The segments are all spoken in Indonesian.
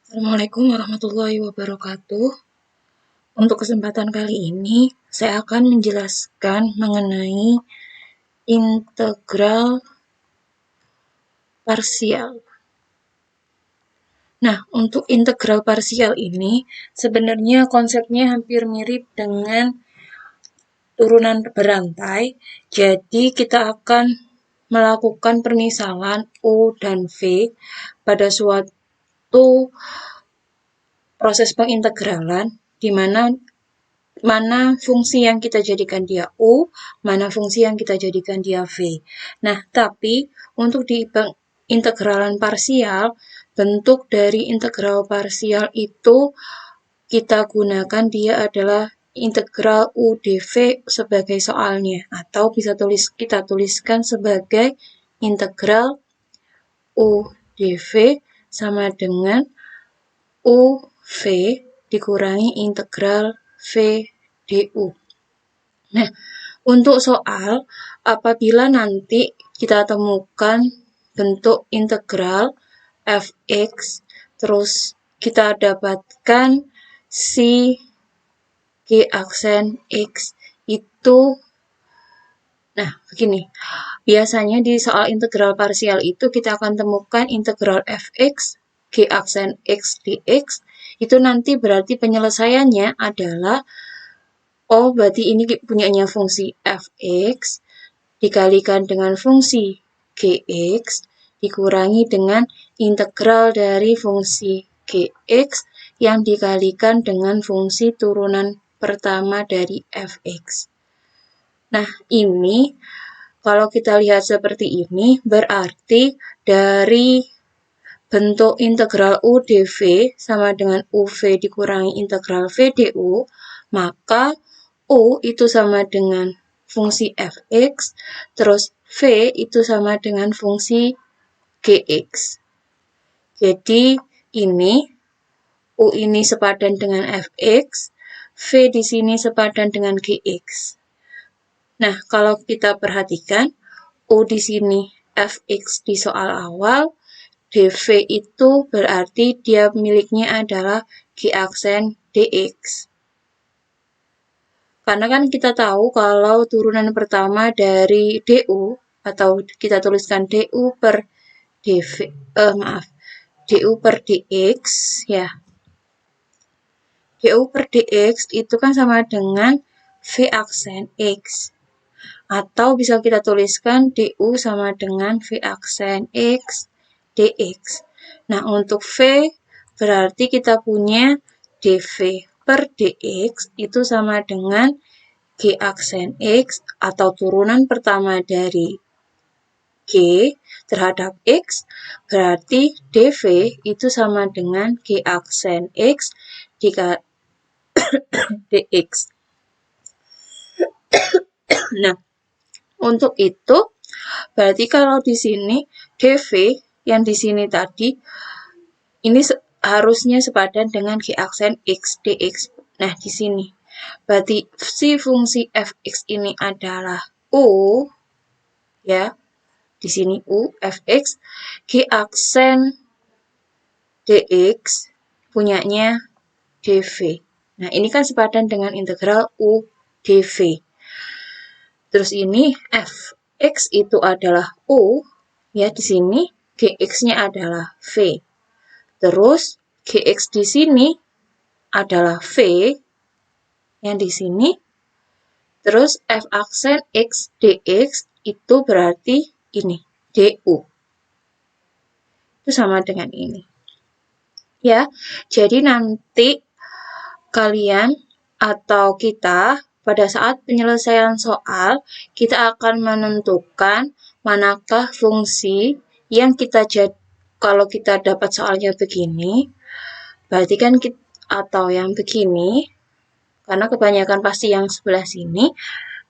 Assalamualaikum warahmatullahi wabarakatuh. Untuk kesempatan kali ini, saya akan menjelaskan mengenai integral parsial. Nah, untuk integral parsial ini, sebenarnya konsepnya hampir mirip dengan turunan berantai. Jadi, kita akan melakukan permisalan U dan V pada suatu proses pengintegralan di mana fungsi yang kita jadikan dia U, mana fungsi yang kita jadikan dia V. Nah, tapi untuk di integralan parsial, bentuk dari integral parsial itu kita gunakan dia adalah integral U dV sebagai soalnya, atau bisa kita tuliskan sebagai integral U dV sama dengan UV dikurangi integral V du. Nah, untuk soal, apabila nanti kita temukan bentuk integral fx, terus kita dapatkan si g aksen x itu, nah begini, biasanya di soal integral parsial itu kita akan temukan integral fx, g aksen x dx, itu nanti berarti penyelesaiannya adalah berarti ini punyanya fungsi fx dikalikan dengan fungsi gx dikurangi dengan integral dari fungsi gx yang dikalikan dengan fungsi turunan pertama dari fx. Nah, ini kalau kita lihat seperti ini berarti dari bentuk integral U dV sama dengan UV dikurangi integral V du, maka U itu sama dengan fungsi fx, terus V itu sama dengan fungsi gx. Jadi ini U ini sepadan dengan fx, V di sini sepadan dengan gx. Nah, kalau kita perhatikan U di sini fx di soal awal, dv itu berarti dia miliknya adalah g aksen dx. Karena kan kita tahu kalau turunan pertama dari du, atau kita tuliskan du per dx ya. du per dx itu kan sama dengan v aksen x. Atau bisa kita tuliskan du sama dengan v aksen x dx. Nah, untuk v berarti kita punya dv per dx itu sama dengan g aksen x atau turunan pertama dari g terhadap x, berarti dv itu sama dengan g aksen x dx. Nah, untuk itu berarti kalau di sini dv yang di sini tadi ini harusnya sepadan dengan g aksen x dx. Nah, di sini berarti si fungsi fx ini adalah u, ya. Di sini u fx, g aksen dx punyanya dv. Nah, ini kan sepadan dengan integral u dv. Terus ini fx itu adalah u, ya, di sini gx-nya adalah v. Terus gx di sini adalah v yang di sini. Terus f aksen x dx itu berarti ini du. Itu sama dengan ini. Ya, jadi nanti kalian atau kita pada saat penyelesaian soal, kita akan menentukan manakah fungsi yang kalau kita dapat soalnya begini, berarti kan atau yang begini, karena kebanyakan pasti yang sebelah sini.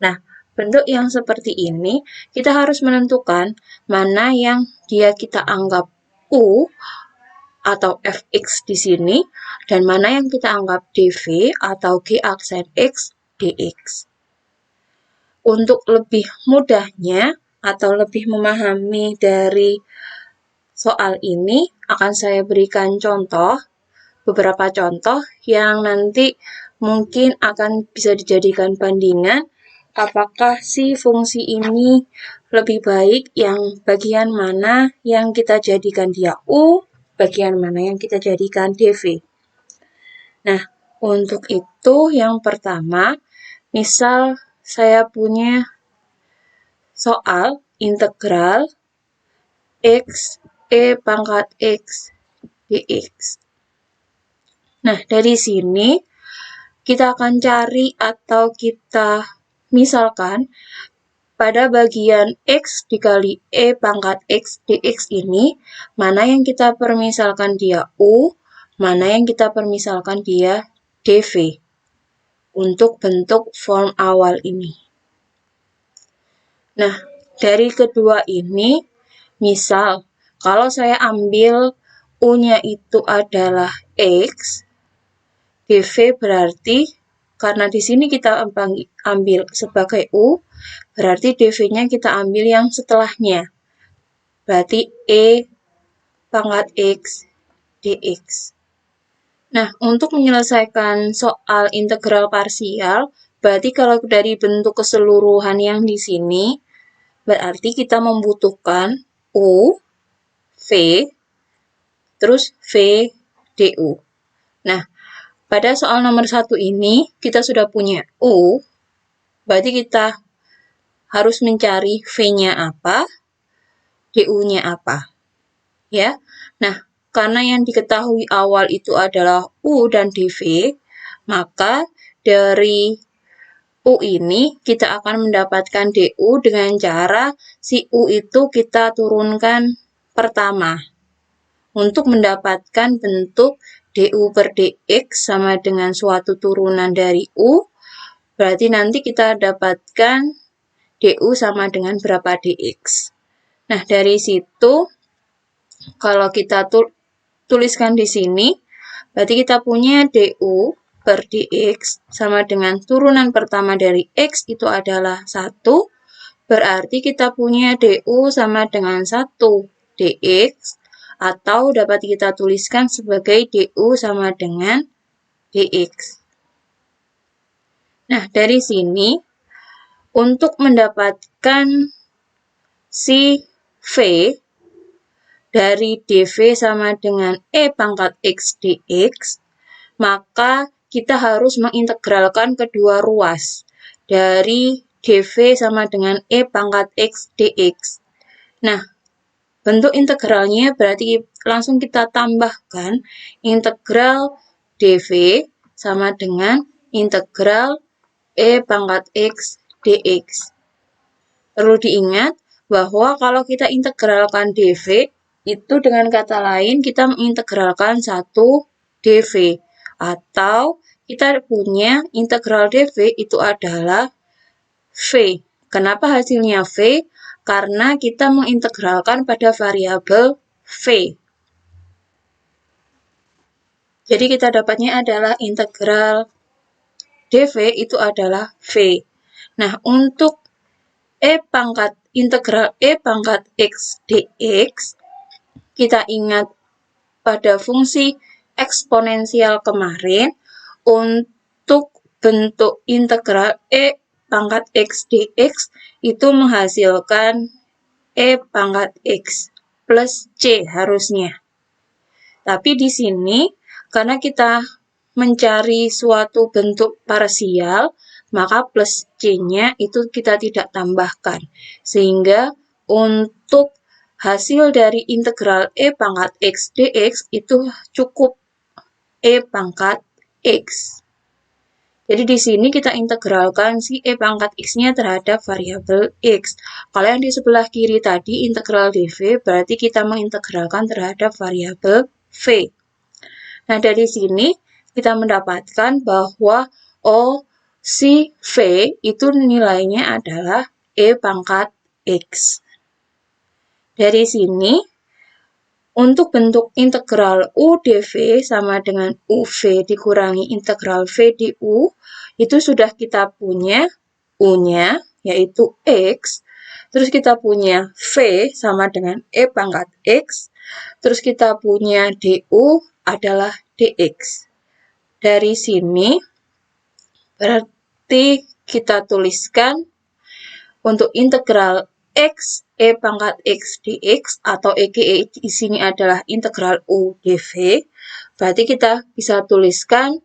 Nah, bentuk yang seperti ini, kita harus menentukan mana yang kita anggap U atau fx di sini, dan mana yang kita anggap dv atau g aksen x dx. Untuk lebih mudahnya atau lebih memahami dari soal ini, akan saya berikan contoh. beberapa contoh yang nanti mungkin akan bisa dijadikan bandingan apakah si fungsi ini lebih baik yang bagian mana yang kita jadikan dia U, bagian mana yang kita jadikan dv. Nah, untuk itu yang pertama, misal saya punya soal integral x e pangkat x dx. Nah, dari sini kita akan cari atau kita misalkan pada bagian x dikali e pangkat x dx ini, mana yang kita permisalkan dia U, mana yang kita permisalkan dia dv. Untuk bentuk form awal ini. Nah, dari kedua ini, misal, kalau saya ambil U-nya itu adalah X, dv berarti, karena di sini kita ambil sebagai U, berarti dv-nya kita ambil yang setelahnya. Berarti E pangkat X dx. Nah, untuk menyelesaikan soal integral parsial, berarti kalau dari bentuk keseluruhan yang di sini, berarti kita membutuhkan U, V, terus V, du. Nah, pada soal nomor 1 ini, kita sudah punya U, berarti kita harus mencari V-nya apa, du-nya apa. Ya, nah, karena yang diketahui awal itu adalah U dan dv, maka dari U ini kita akan mendapatkan du dengan cara si U itu kita turunkan pertama. Untuk mendapatkan bentuk du per dx sama dengan suatu turunan dari U, berarti nanti kita dapatkan du sama dengan berapa dx. Nah, dari situ kalau kita tuliskan di sini, berarti kita punya du per dx sama dengan turunan pertama dari x itu adalah 1, berarti kita punya du sama dengan 1 dx, atau dapat kita tuliskan sebagai du sama dengan dx. Nah, dari sini, untuk mendapatkan si V dari dv sama dengan e pangkat x dx, maka kita harus mengintegralkan kedua ruas dari dv sama dengan e pangkat x dx. Nah, bentuk integralnya berarti langsung kita tambahkan integral dv sama dengan integral e pangkat x dx. Perlu diingat bahwa kalau kita integralkan dv, itu dengan kata lain kita mengintegralkan satu dv. Atau kita punya integral dv itu adalah v. Kenapa hasilnya v? Karena kita mengintegralkan pada variabel v. Jadi kita dapatnya adalah integral dv itu adalah v. Nah, untuk integral e pangkat x dx, kita ingat pada fungsi eksponensial kemarin, untuk bentuk integral e pangkat x dx itu menghasilkan e pangkat x plus c harusnya. Tapi di sini, karena kita mencari suatu bentuk parsial, maka plus c-nya itu kita tidak tambahkan. Sehingga untuk hasil dari integral e pangkat x dx itu cukup e pangkat x. Jadi di sini kita integralkan si e pangkat x-nya terhadap variabel x. Kalau yang di sebelah kiri tadi integral dv, berarti kita mengintegralkan terhadap variabel v. Nah, dari sini kita mendapatkan bahwa si v itu nilainya adalah e pangkat x. Dari sini, untuk bentuk integral u dv sama dengan uv dikurangi integral v du, itu sudah kita punya u-nya, yaitu x, terus kita punya v sama dengan e pangkat x, terus kita punya du adalah dx. Dari sini berarti kita tuliskan untuk integral x e pangkat x dx atau EGE di sini adalah integral u dv. Berarti kita bisa tuliskan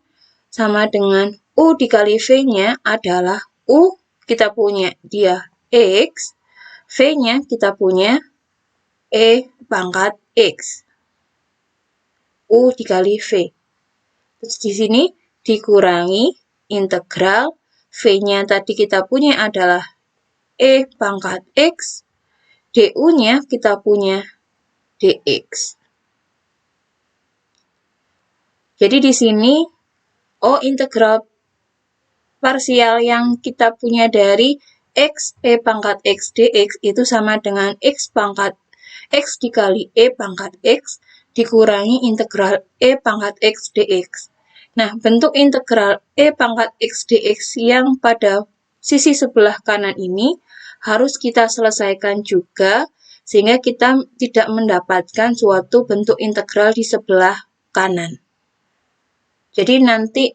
sama dengan u dikali v-nya adalah u kita punya dia x, v-nya kita punya e pangkat x. U dikali v. Terus di sini dikurangi integral v-nya tadi kita punya adalah e pangkat x, du-nya kita punya dx. Jadi di sini integral parsial yang kita punya dari x e pangkat x dx itu sama dengan x pangkat x dikali e pangkat x dikurangi integral e pangkat x dx. Nah, bentuk integral e pangkat x dx yang pada sisi sebelah kanan ini harus kita selesaikan juga, sehingga kita tidak mendapatkan suatu bentuk integral di sebelah kanan. Jadi nanti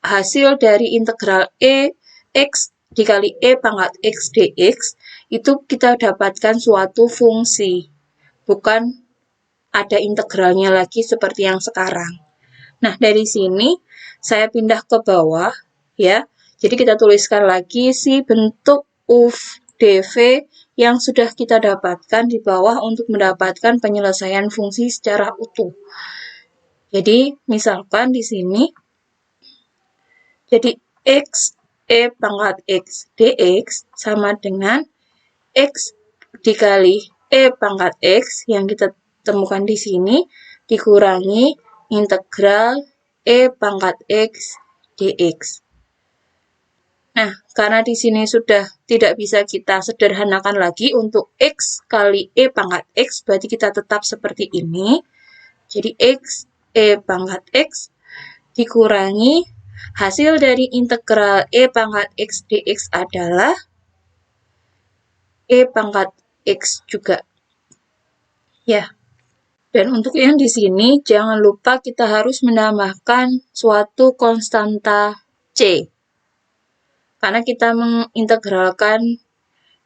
hasil dari integral x dikali e pangkat x dx itu kita dapatkan suatu fungsi, bukan ada integralnya lagi seperti yang sekarang. Nah, dari sini saya pindah ke bawah ya. Jadi kita tuliskan lagi si bentuk u dv yang sudah kita dapatkan di bawah untuk mendapatkan penyelesaian fungsi secara utuh. Jadi misalkan di sini jadi x e pangkat x dx sama dengan x dikali e pangkat x yang kita temukan di sini dikurangi integral e pangkat x dx. Nah, karena di sini sudah tidak bisa kita sederhanakan lagi untuk x kali e pangkat x, berarti kita tetap seperti ini. Jadi x e pangkat x dikurangi hasil dari integral e pangkat x dx adalah e pangkat x juga. Ya. Dan untuk yang di sini, jangan lupa kita harus menambahkan suatu konstanta C. Karena kita mengintegralkan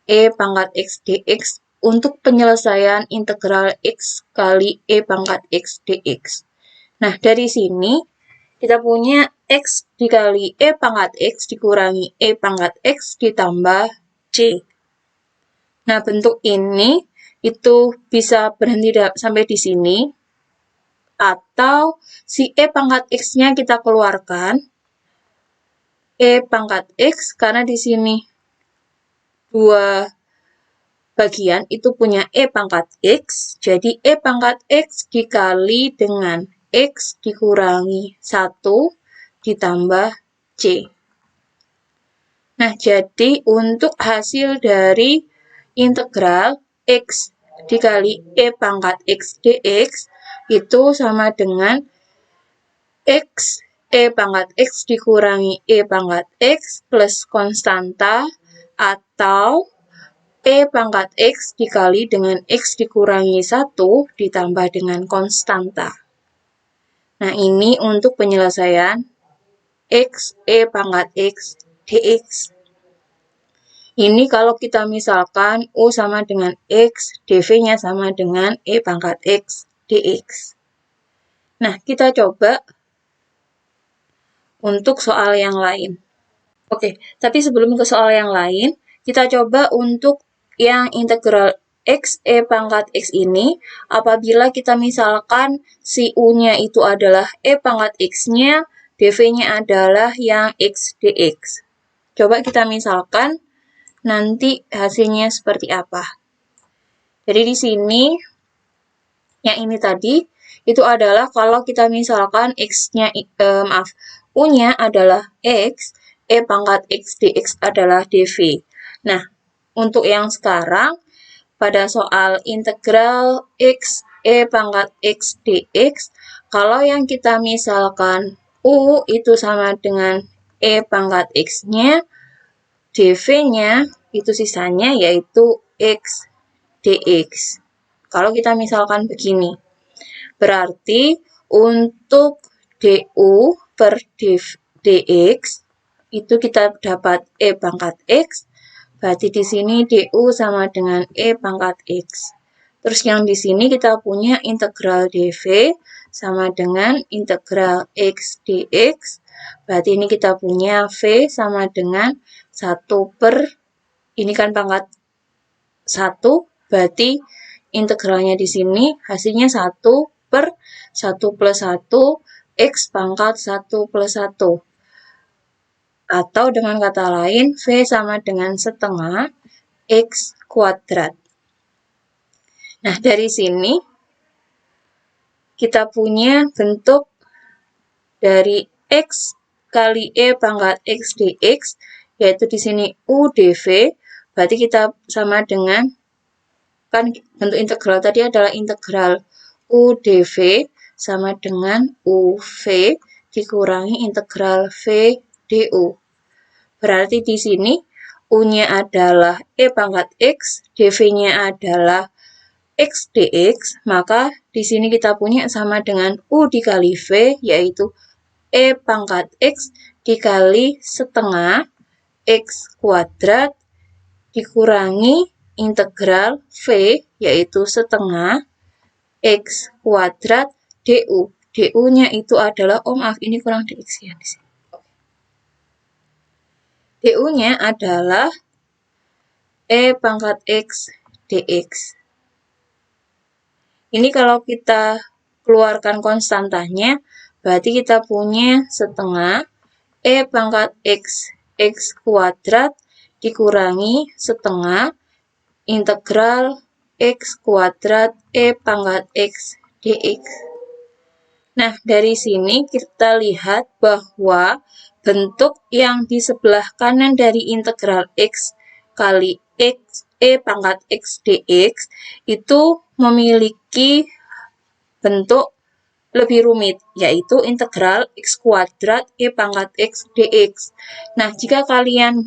e pangkat x dx untuk penyelesaian integral x kali e pangkat x dx. Nah, dari sini kita punya x dikali e pangkat x dikurangi e pangkat x ditambah c. Nah, bentuk ini itu bisa berhenti sampai di sini, atau si e pangkat x-nya kita keluarkan, e pangkat x, karena di sini dua bagian itu punya e pangkat x, jadi e pangkat x dikali dengan x dikurangi 1 ditambah c. Nah, jadi untuk hasil dari integral x dikali e pangkat x dx itu sama dengan x e pangkat x dikurangi e pangkat x plus konstanta atau e pangkat x dikali dengan x dikurangi 1 ditambah dengan konstanta. Nah, ini untuk penyelesaian x e pangkat x dx. Ini kalau kita misalkan U sama dengan X, dV-nya sama dengan E pangkat X, dx. Nah, kita coba untuk soal yang lain. Oke, tapi sebelum ke soal yang lain, kita coba untuk yang integral X E pangkat X ini, apabila kita misalkan si U-nya itu adalah E pangkat X-nya, dV-nya adalah yang X dx. Coba kita misalkan, nanti hasilnya seperti apa. Jadi di sini, yang ini tadi, itu adalah kalau kita misalkan X-nya, U-nya adalah X, E pangkat X dx adalah dV. Nah, untuk yang sekarang, pada soal integral X, E pangkat X dx, kalau yang kita misalkan U itu sama dengan E pangkat X-nya, dV-nya itu sisanya yaitu X dx. Kalau kita misalkan begini, berarti untuk du per dx, itu kita dapat e pangkat x, berarti di sini du sama dengan e pangkat x. Terus yang di sini kita punya integral dv sama dengan integral x dx, berarti ini kita punya v sama dengan 1 per, ini kan pangkat 1, berarti integralnya di sini hasilnya 1 per 1 plus 1 x pangkat 1 plus 1. Atau dengan kata lain, V sama dengan setengah X kuadrat. Nah, dari sini kita punya bentuk dari X kali E pangkat X dx, yaitu di sini U dV, berarti kita sama dengan, kan bentuk integral tadi adalah integral U dV sama dengan UV dikurangi integral V du. Berarti di sini U-nya adalah E pangkat X, dV-nya adalah X dx, maka di sini kita punya sama dengan U dikali V, yaitu E pangkat X dikali setengah X kuadrat dikurangi integral V, yaitu setengah X kuadrat du. du-nya itu adalah, maaf, ini kurang dx ya di sini. du-nya adalah E pangkat X dx. Ini kalau kita keluarkan konstantanya, berarti kita punya setengah E pangkat X kuadrat dikurangi setengah integral X kuadrat E pangkat X dx. Nah, dari sini kita lihat bahwa bentuk yang di sebelah kanan dari integral X kali X E pangkat X dx itu memiliki bentuk lebih rumit, yaitu integral X kuadrat E pangkat X dx. Nah, jika kalian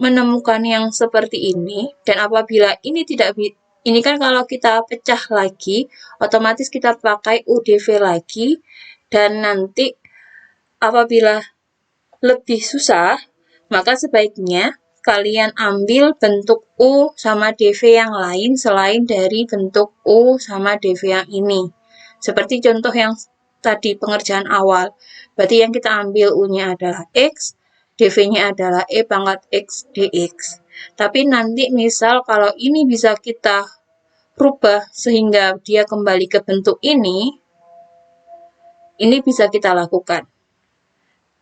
menemukan yang seperti ini, dan apabila ini tidak ini kan kalau kita pecah lagi, otomatis kita pakai UDV lagi, dan nanti apabila lebih susah, maka sebaiknya kalian ambil bentuk U sama DV yang lain selain dari bentuk U sama DV yang ini. Seperti contoh yang tadi pengerjaan awal, berarti yang kita ambil U-nya adalah X, dV-nya adalah E pangkat X dx. Tapi nanti misal kalau ini bisa kita rubah sehingga dia kembali ke bentuk ini bisa kita lakukan.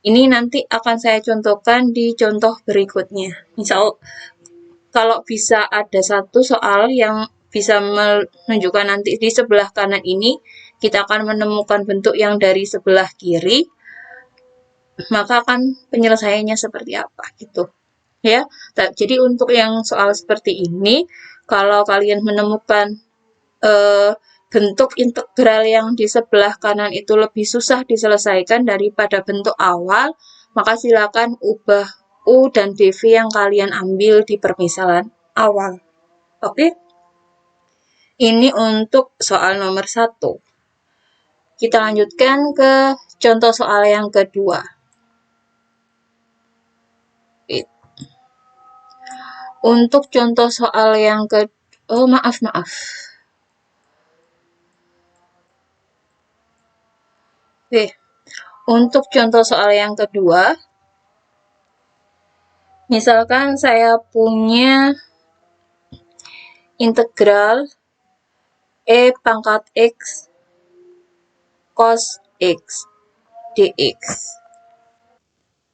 Ini nanti akan saya contohkan di contoh berikutnya. Misal, kalau bisa ada satu soal yang bisa menunjukkan nanti di sebelah kanan ini, kita akan menemukan bentuk yang dari sebelah kiri, maka akan penyelesaiannya seperti apa gitu. Ya, jadi untuk yang soal seperti ini, kalau kalian menemukan bentuk integral yang di sebelah kanan itu lebih susah diselesaikan daripada bentuk awal, maka silakan ubah U dan dV yang kalian ambil di permisalan awal. Oke? Ini untuk soal nomor 1. Kita lanjutkan ke contoh soal yang kedua. Untuk contoh soal yang kedua, maaf. Oke, untuk contoh soal yang kedua, misalkan saya punya integral E pangkat X cos X dx.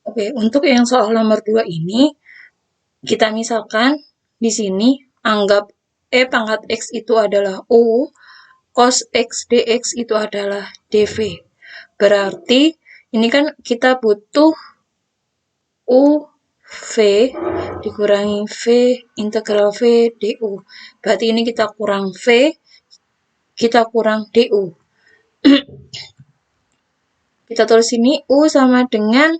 Oke, untuk yang soal nomor 2 ini, kita misalkan di sini anggap E pangkat X itu adalah U, cos X dx itu adalah dV. Berarti ini kan kita butuh U V dikurangi V integral V du. Berarti ini kita kurang V, kita kurang du. Kita tulis ini U sama dengan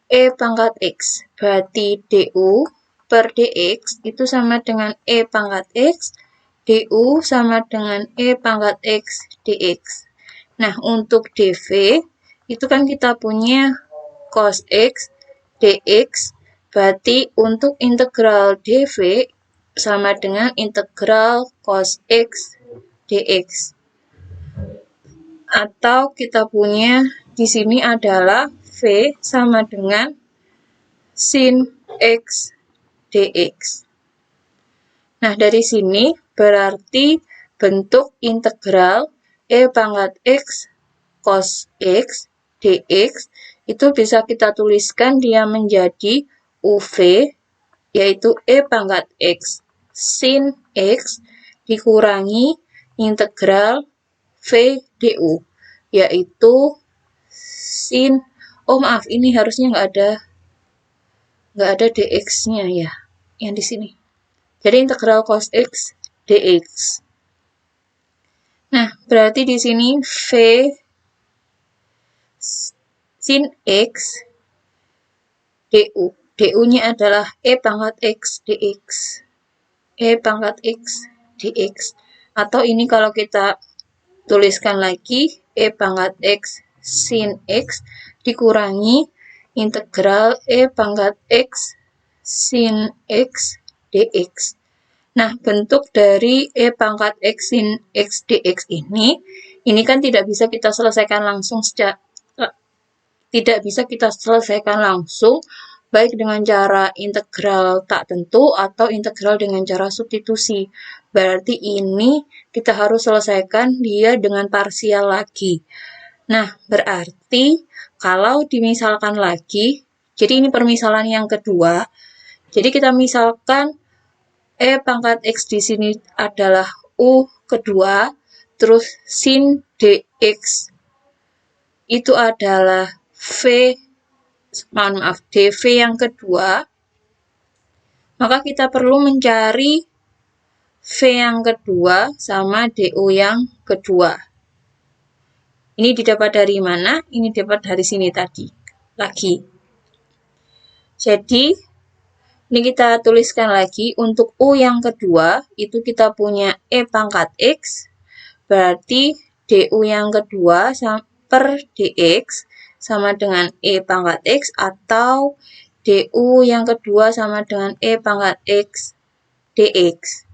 E pangkat X. Berarti du per dx itu sama dengan E pangkat X, du sama dengan E pangkat X dx. Nah, untuk dv itu kan kita punya cos x dx, berarti untuk integral dv sama dengan integral cos x dx. Atau kita punya di sini adalah v sama dengan sin x dx. Nah, dari sini berarti bentuk integral e pangkat x cos x dx itu bisa kita tuliskan dia menjadi uv, yaitu e pangkat x sin x dikurangi integral v du, yaitu sin, oh maaf, ini harusnya nggak ada dx-nya ya, yang di sini. Jadi integral cos x dx. Nah, berarti di sini v sin x du. du-nya adalah e pangkat x dx. E pangkat x dx. Atau ini kalau kita tuliskan lagi, e pangkat x sin x dikurangi integral e pangkat x sin x dx. Nah, bentuk dari e pangkat x sin x dx ini kan tidak bisa kita selesaikan langsung baik dengan cara integral tak tentu atau integral dengan cara substitusi. Berarti ini kita harus selesaikan dia dengan parsial lagi. Nah, berarti kalau dimisalkan lagi, jadi ini permisalan yang kedua. Jadi kita misalkan e pangkat x di sini adalah u kedua, terus sin dx itu adalah dv yang kedua, maka kita perlu mencari v yang kedua sama du yang kedua. Ini didapat dari mana? Ini didapat dari sini tadi. Lagi. Jadi, ini kita tuliskan lagi. Untuk u yang kedua, itu kita punya e pangkat x. Berarti du yang kedua per dx sama dengan e pangkat x, atau du yang kedua sama dengan e pangkat x dx.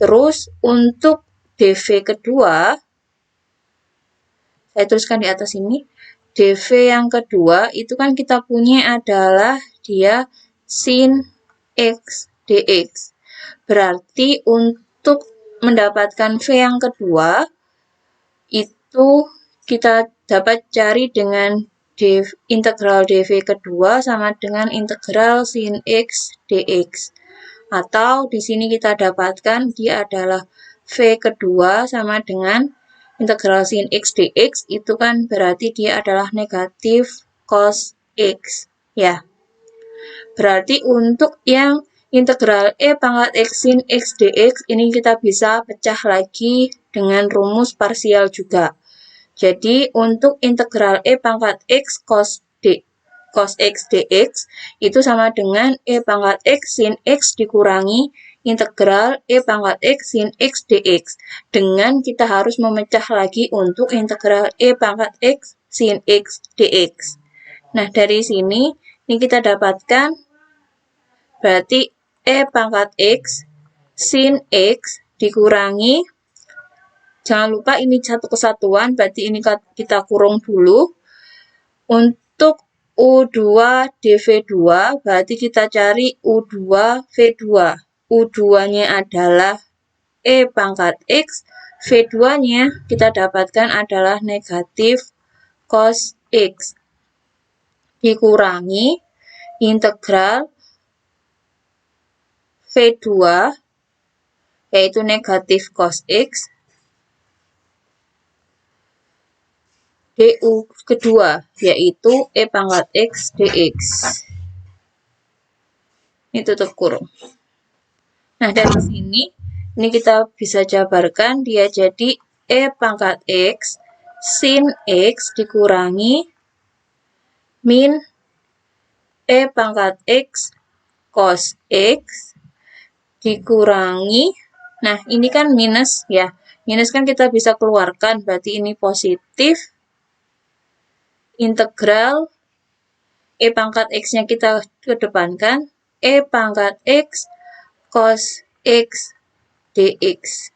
Terus untuk dv kedua, saya tuliskan di atas ini, dv yang kedua itu kan kita punya adalah dia sin x dx. Berarti untuk mendapatkan v yang kedua, itu kita dapat cari dengan integral dv kedua sama dengan integral sin x dx. Atau di sini kita dapatkan dia adalah v kedua sama dengan integral sin x dx, itu kan berarti dia adalah negatif cos x. Ya. Berarti untuk yang integral e pangkat x sin x dx ini kita bisa pecah lagi dengan rumus parsial juga. Jadi untuk integral e pangkat x cos x dx itu sama dengan e pangkat x sin x dikurangi integral e pangkat x sin x dx, dengan kita harus memecah lagi untuk integral e pangkat x sin x dx. Nah, dari sini ini kita dapatkan berarti e pangkat x sin x dikurangi, jangan lupa ini satu kesatuan, berarti ini kita kurung dulu. Untuk U2 dv2 berarti kita cari U2 v2. U2-nya adalah e pangkat x, v2-nya kita dapatkan adalah negatif cos x dikurangi integral v2 yaitu negatif cos x du kedua, yaitu e pangkat x dx. Ini tutup kurung. Nah, dari sini, ini kita bisa jabarkan dia jadi e pangkat x sin x dikurangi min e pangkat x cos x dikurangi, nah ini kan minus ya, Minus kan kita bisa keluarkan, berarti ini positif. Integral E pangkat X-nya kita kedepankan. E pangkat X cos X dx.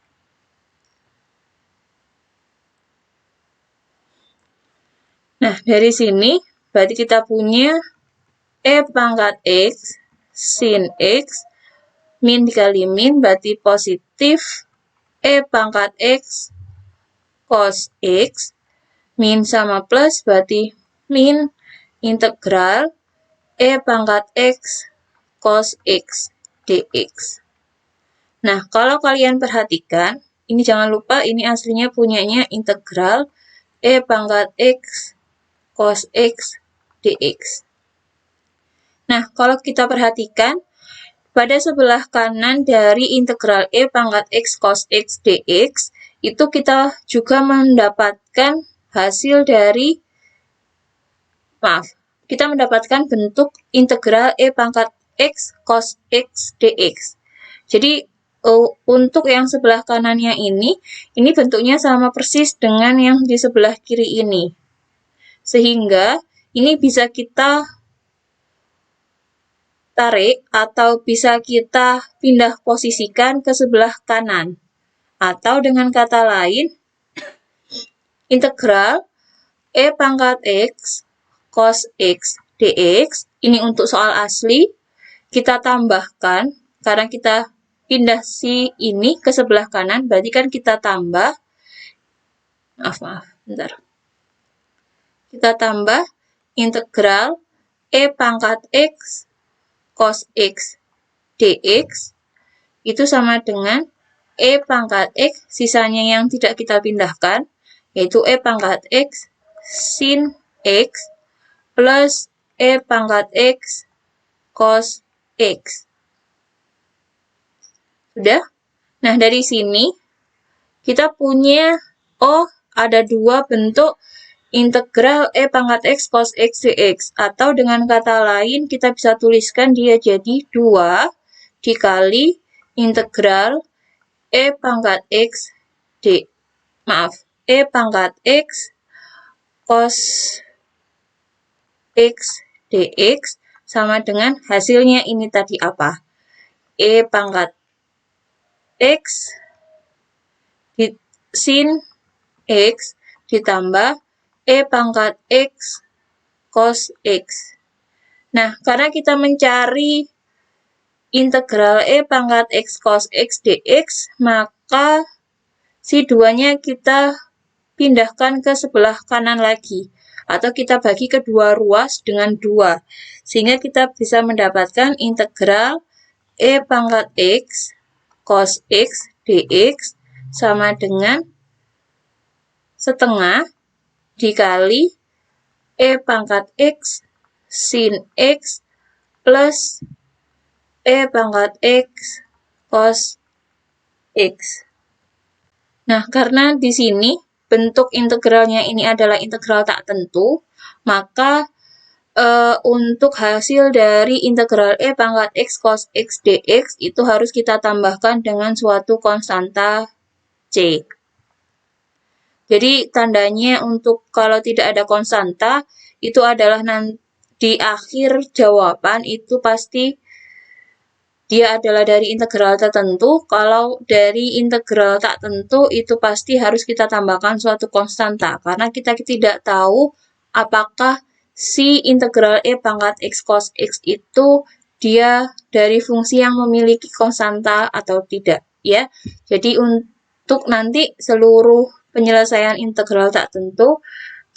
Nah, dari sini berarti kita punya E pangkat X sin X min dikali min berarti positif E pangkat X cos X min sama plus berarti min integral E pangkat X cos X dx. Nah, kalau kalian perhatikan, ini jangan lupa ini aslinya punyanya integral E pangkat X cos X dx. Nah, kalau kita perhatikan, pada sebelah kanan dari integral E pangkat X cos X dx, itu kita juga mendapatkan hasil dari, kita mendapatkan bentuk integral E pangkat X cos X dx. Jadi, untuk yang sebelah kanannya ini bentuknya sama persis dengan yang di sebelah kiri ini. Sehingga, ini bisa kita tarik atau bisa kita pindah posisikan ke sebelah kanan. Atau dengan kata lain, integral E pangkat X cos X dx, ini untuk soal asli, kita tambahkan, karena kita pindah si ini ke sebelah kanan, berarti kan kita tambah, kita tambah integral E pangkat X cos X dx, itu sama dengan E pangkat X, sisanya yang tidak kita pindahkan, yaitu E pangkat X sin X plus E pangkat X cos X. Sudah? Nah, dari sini kita punya, ada dua bentuk integral E pangkat X cos X dx. Atau dengan kata lain, kita bisa tuliskan dia jadi 2 dikali integral E pangkat X E pangkat X cos X dx sama dengan hasilnya ini tadi apa? E pangkat X sin X ditambah E pangkat X cos X. Nah, karena kita mencari integral E pangkat X cos X dx, maka si 2-nya kita pindahkan ke sebelah kanan lagi. Atau kita bagi kedua ruas dengan 2. Sehingga kita bisa mendapatkan integral E pangkat X cos X dx sama dengan setengah dikali E pangkat X sin X plus E pangkat X cos X. Nah, karena di sini bentuk integralnya ini adalah integral tak tentu, maka untuk hasil dari integral E pangkat X cos X dx itu harus kita tambahkan dengan suatu konstanta C. Jadi, tandanya untuk kalau tidak ada konstanta, itu adalah nanti di akhir jawaban itu pasti dia adalah dari integral tertentu. Kalau dari integral tak tentu, itu pasti harus kita tambahkan suatu konstanta. Karena kita tidak tahu apakah si integral E pangkat X cos X itu dia dari fungsi yang memiliki konstanta atau tidak. Ya. Jadi, untuk nanti seluruh penyelesaian integral tak tentu,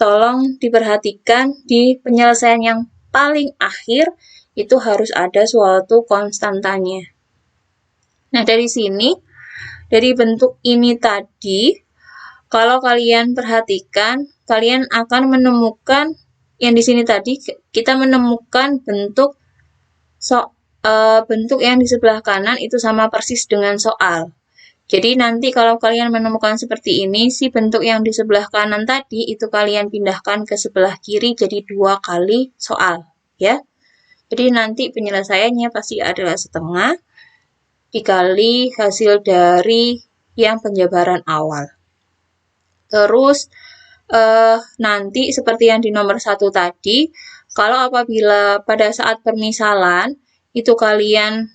tolong diperhatikan di penyelesaian yang paling akhir, itu harus ada suatu konstantanya. Nah, dari sini, dari bentuk ini tadi, kalau kalian perhatikan, kalian akan menemukan yang di sini tadi, kita menemukan bentuk bentuk yang di sebelah kanan itu sama persis dengan soal. Jadi nanti kalau kalian menemukan seperti ini, si bentuk yang di sebelah kanan tadi itu kalian pindahkan ke sebelah kiri jadi 2 kali soal, ya. Jadi nanti penyelesaiannya pasti adalah setengah dikali hasil dari yang penjabaran awal. Terus nanti seperti yang di nomor 1 tadi, kalau apabila pada saat permisalan itu kalian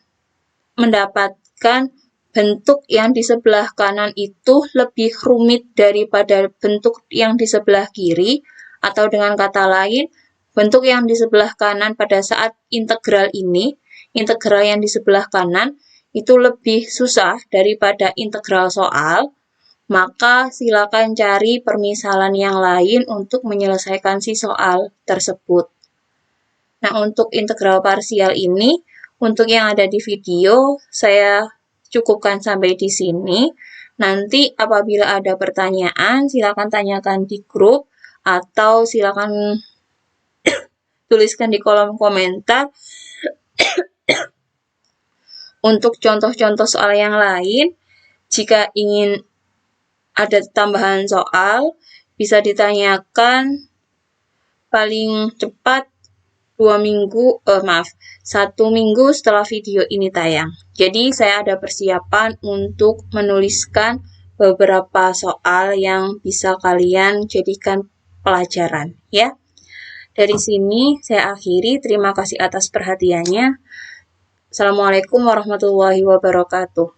mendapatkan bentuk yang di sebelah kanan itu lebih rumit daripada bentuk yang di sebelah kiri, atau dengan kata lain, bentuk yang di sebelah kanan pada saat integral ini, integral yang di sebelah kanan itu lebih susah daripada integral soal, maka silakan cari permisalan yang lain untuk menyelesaikan si soal tersebut. Nah, untuk integral parsial ini, untuk yang ada di video, saya cukupkan sampai di sini. Nanti apabila ada pertanyaan, silakan tanyakan di grup atau silakan tuliskan di kolom komentar. Untuk contoh-contoh soal yang lain, jika ingin ada tambahan soal, bisa ditanyakan paling cepat 1 minggu setelah video ini tayang. Jadi saya ada persiapan untuk menuliskan beberapa soal yang bisa kalian jadikan pelajaran, ya. Dari sini saya akhiri. Terima kasih atas perhatiannya. Assalamualaikum warahmatullahi wabarakatuh.